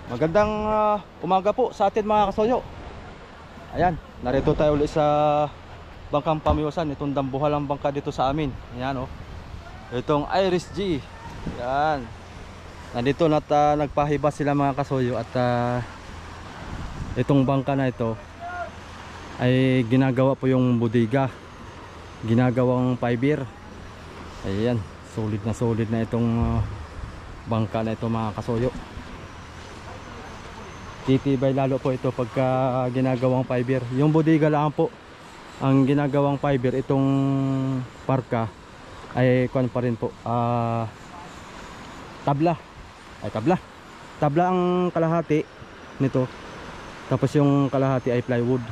Magandang umaga po sa atin mga kasoyo. Ayan, narito tayo ulit sa Bangkang Pamiusan. Itong dambuhalang bangka dito sa amin. Ayan oh. Itong Iris G. Ayan. Nandito na nagpahibas sila mga kasoyo. At itong bangka na ito ay ginagawa po yung bodega. Ginagawang fiber. Ayan, solid na itong bangka na ito mga kasoyo. Titibay lalo po ito pagka ginagawang fiber. Yung bodega lang po ang ginagawang fiber. Itong parka ay kuan pa rin po, tabla. Tabla ang kalahati nito. Tapos yung kalahati ay plywood.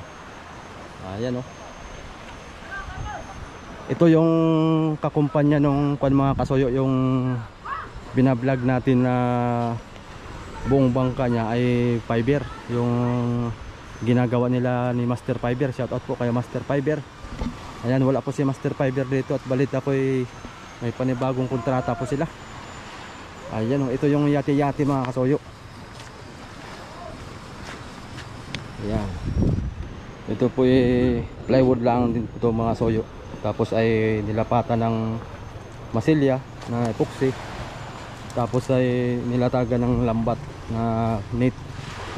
Ayan oh. Ito yung kakumpanya nung kuan mga kasoyo, yung binablog natin na buong bangka niya ay fiber, yung ginagawa nila ni Master Fiber. Shout out po kay Master Fiber. Ayan, wala po si Master Fiber dito at balita ko ay may panibagong kontrata po sila. Ayan, ito yung yati-yati mga kasoyo. Ayan, ito po ay plywood lang din ito mga soyo. Tapos ay nilapatan ng masilya na epoxy. Tapos ay nilatagan ng lambat na net.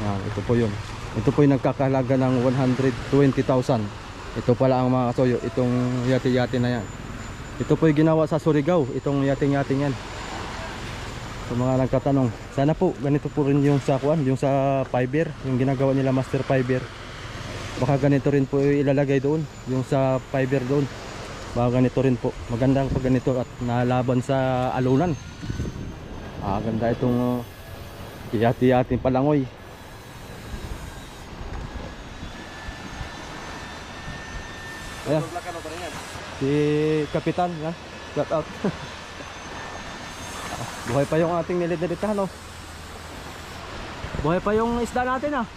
Yan, ito po yun. Ito po yung nagkakahalaga ng 120,000. Ito pala ang mga kasoyo, itong yati-yati na yan. Ito po yung ginawa sa Surigao, itong yating-yating yan. So mga nagtatanong, sana po ganito po rin yung sa kuan, yung sa fiber, yung ginagawa nila Master Fiber. Baka ganito rin po ilalagay doon, yung sa fiber doon. Baka ganito rin po, magandang pag ganito at nalaban sa alunan. Ganda itong yati-yating palangoy. Ayan, si Kapitan yan. Shout out. Buhay pa yung ating nilidiritan oh. Buhay pa yung isda natin ah.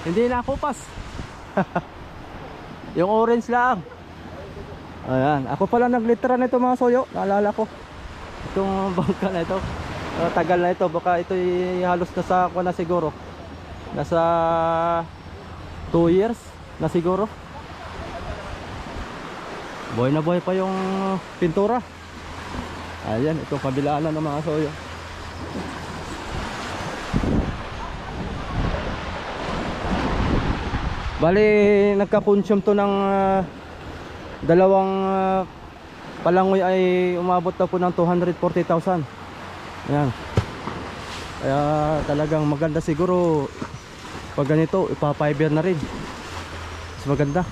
Hindi na kupas. Yung orange lang. Ayan, ako pala naglitera nito mga soyo, naalala ko. Itong bangka na ito, tagal na ito, baka ito halos nasa na siguro, nasa 2 years na siguro. Buhay na buhay pa yung pintura. Ayan, itong kabilaan ng mga soyo. Bali nagka-consume to ng dalawang palangoy ay umabot na po ng 240,000. Ayan. Kaya talagang maganda siguro pag ganito ipa-fiber na rin. Mas maganda.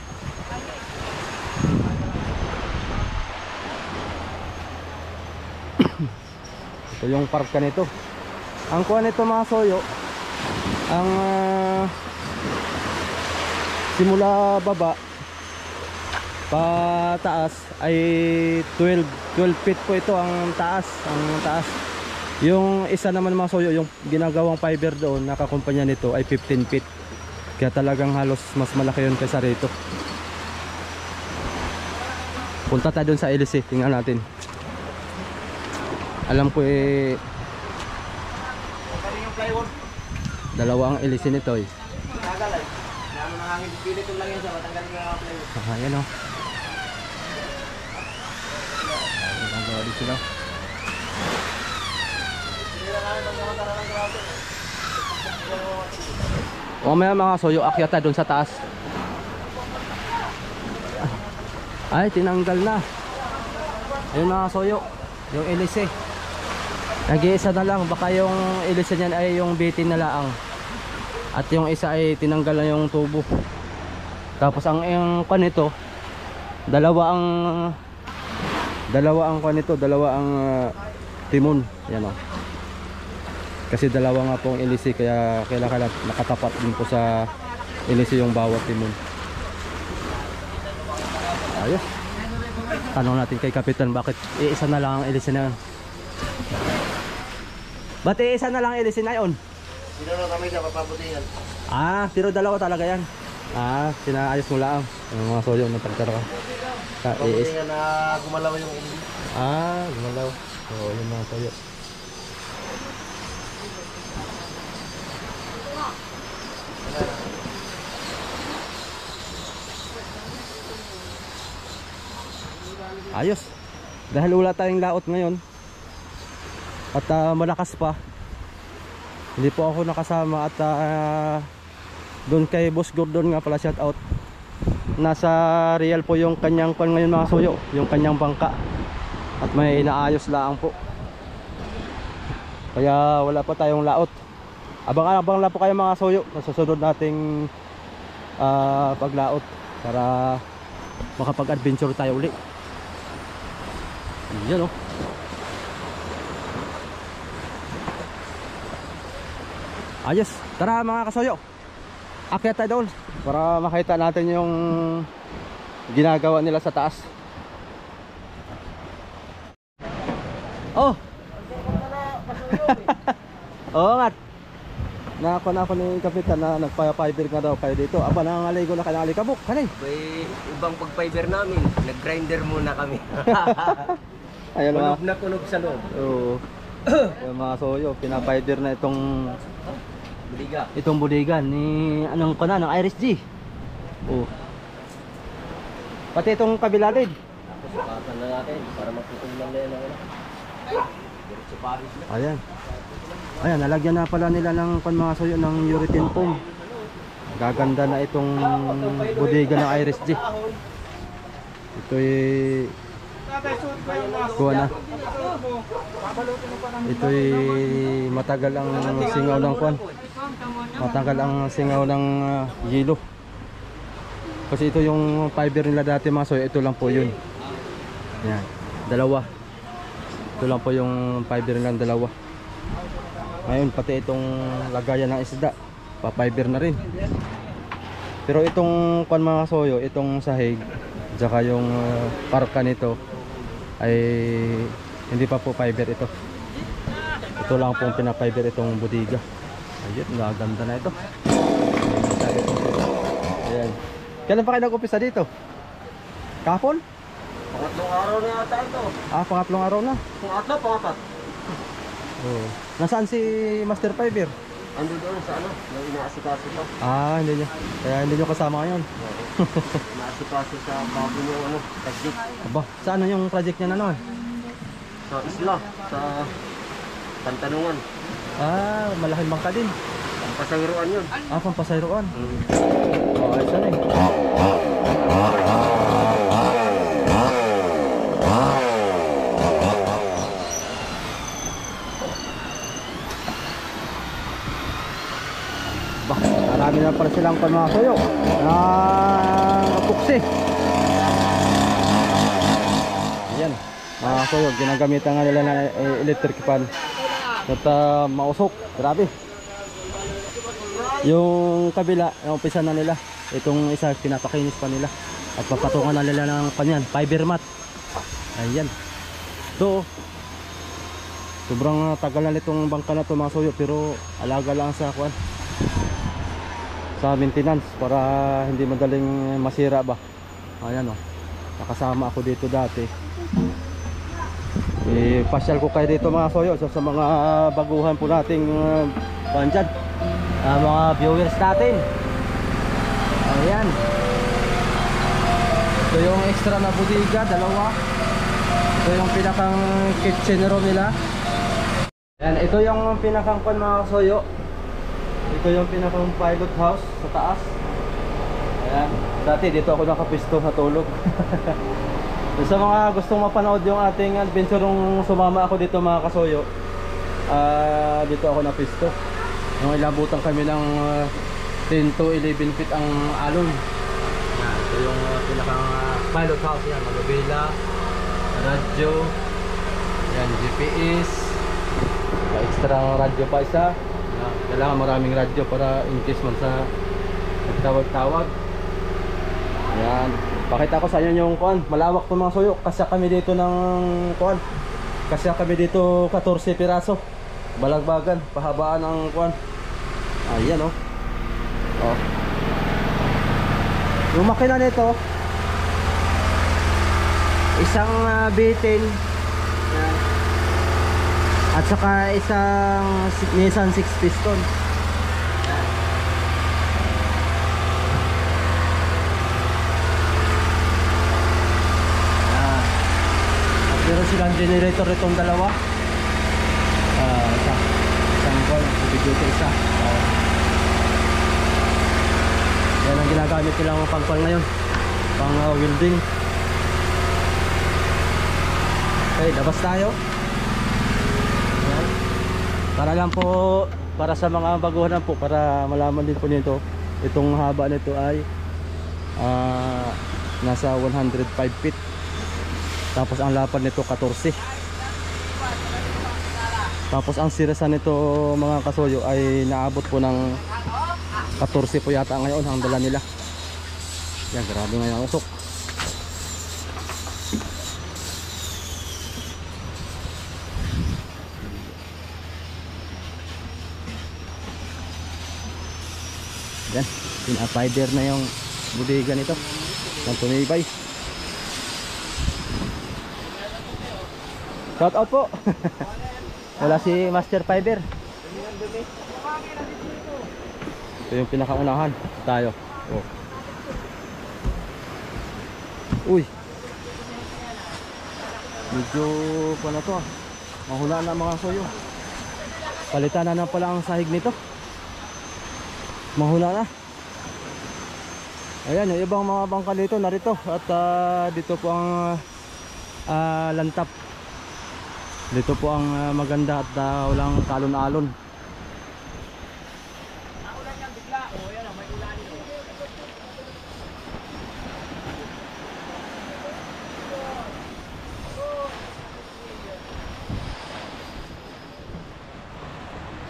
Ito yung parka nito. Ang kuha nito mga soyo, ang simula baba pataas ay 12 feet po ito ang taas, Yung isa naman mga soyo, yung ginagawang fiber doon, nakakumpanya nito ay 15 feet. Kaya talagang halos mas malaki yun kaysa rito. Punta tayo doon sa LC, tingnan natin. Alam ko dalawa ang LC nito eh. Ayan o. Dito sila. Mamaya mga soyo, akyata doon sa taas. Ay, tinanggal na. Ayun mga soyo, yung LC. Nag-iisa na lang, baka yung LC niyan ay yung bitin na laang. At yung isa ay tinanggal na yung tubo. Tapos ang kan nito, dalawa ang timon. Yan o. Kasi dalawa nga pong LC, kaya kailangan nakatapat din po sa LC yung bawat timon. Ayos. Tanong natin kay Kapitan, bakit iisa na lang ang LC na yun? Ba't iisa na lang ang LC na yun? Tinuro kami sa papabutingan. Pero dalawa talaga yan. Sinaayos mo lang. Ang mga soyo na pagtara ka. Papabutingan na gumalaw yung LC. Gumalaw. Oo, yung mga soyo. Ayos. Dahil wala tayong laot ngayon at malakas pa, hindi po ako nakasama at doon kay Boss Gordon nga pala, shout out. Nasa real po yung kanyang kwan ngayon mga soyo, yung kanyang bangka, at may inaayos lang po, kaya wala pa tayong laot. Abang-abang lang po kayo mga soyo sa susunod nating paglaot para makapag-adventure tayo uli. Yan, oh. Ayos, tara mga kasoyo, akyat tayo doon para makita natin yung ginagawa nila sa taas. Oh. Oo nga. Nakakon ako ni kapitan na nagpa-fiber nga daw kayo dito. Aba, nangangaligo na kayo, alikabok kanay. May ibang pag-fiber namin, nag-grinder muna kami. Ayun mga. Kunog na kunog sa loob. Oo. Yung mga soyo, pina-fiber na itong Budiga. itong budigan ni anong kana ng Iris G. Oh. Pati itong kabila din. Tapos sukatan na natin para matutunan na yan. Diretso Paris na. Ayan. Ayan, nalagyan na pala nila ng mga soyo ng urethane foam. Gaganda na itong budiga ng Iris G. Ito'y kuha na. Ito'y matagal ang singaw ng kuwan. Matagal ang singaw ng yelo. Kasi ito yung fiber nila dati mga soyo. Ito lang po yun. Ayan, dalawa. Ito lang po yung fiber nila, dalawa. Ngayon pati itong lagayan ng isda, pa-fiber na rin. Pero itong kuwan mga soyo, itong sahig, saka yung parka nito ay hindi pa po fiber ito. Ito lang pong pina-fiber itong budiga. Ayun, gaganda na ito. Ayan. Kailan pa kayo nag-umpisa dito? Kahapon? Pangatlong araw na yata ito. Pangatlong araw na. Pangapat. Oh. Nasaan si Master Fiber? Ando doon sa ano, yung inaasikaso pa. Hindi niya. Kaya hindi niyo kasama ngayon. Inaasikaso sa bago nyo ano, project. Aba, saan yung project niya na naman? Sa isla, sa Pantanungan. Malaking bangka din. Ang pasayroan yun. Pampasayroan. Ay, saan eh. Marami na pala silang mga soyo puksi. Ayan, mga soyo, ginagamitan nga nila na electric fan at mausok, grabe. Yung kabila, umpisa na nila. Itong isa, pinapakinis pa nila at papatungan na nila ng kanyan, fiber mat. Ayan. So, sobrang tagal na nitong bangka na ito mga soyo, pero alaga lang sa kuwan, sa maintenance para hindi madaling masira ba. Ayan, oh. Nakasama ako dito dati. Pasyal ko kayo dito mga soyo sa mga baguhan po nating dyan, mga viewers natin. Ayan. Ito yung extra na budiga, dalawa. Ito yung pinakang kitchen room nila. Ayan, ito yung pinakang mga soyo. Ito yung pinakang pilot house sa taas. Ayan. Dati dito ako nakapisto sa tulog. Sa mga gustong mapanood yung ating adventure nung sumama ako dito mga kasoyo, dito ako napisto. Nung ilabutan kami ng 10 to 11 feet ang alon. Ayan. Ito yung pinakang pilot house. Yan, manubela, radyo, yan, GPS, extra radyo pa isa. Kailangan maraming radyo para in case man sa tawag-tawag. Ayan, pakita ko sa inyo yung kuan, malawak to mga soyo. Kasya kami dito ng kuan, kasya kami dito 14 piraso, balagbagan, pahabaan ng kuan. Ayan, oh. Yung makina nito, isang bitin, ayan, at saka isang Nissan 6 piston. silang generator itong dalawa. Isang ball, video ko isa. Yan ang ginagamit nilang pangpal ngayon, pang welding. Okay, labas tayo. Ayan. Para lang po, para sa mga baguhan po, para malaman din po nito, itong haba nito ay nasa 105 feet. Tapos ang lapad nito 14. Tapos ang sirasan nito mga kasoyo ay naabot po ng 14 po yata ngayon ang dala nila. Yan, grabe ngayon ang usok. Yan, pina-fiber na yung budigan nito ng tumibay. Shout out po. Wala si Master Fiber. Ito yung pinakaunahan. Tayo. Oh. Uy. Medyo pa na to. Mahula na mga soyo. Palitan na pala ang sahig nito. Mahula na. Ayan, yung ibang mga bangka dito narito. At dito po ang lantap. Dito po ang maganda at walang talon-alon.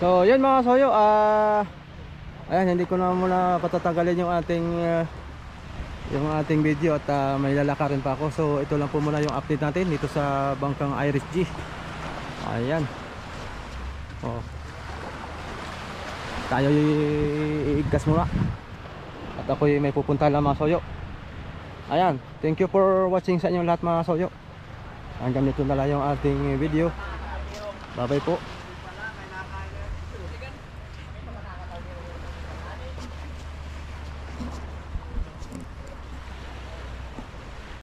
So yun mga soyo, ayan, hindi ko na muna patatagalin yung ating video at may lalakarin pa ako. So ito lang po muna yung update natin dito sa bangkang Iris G. Ayan. Oh. Tayo iigkas muna. At ako may pupunta lang mga soyo. Ayan, thank you for watching sa inyong lahat mga soyo. Hanggang dito na lang yung ating video. Bye bye po.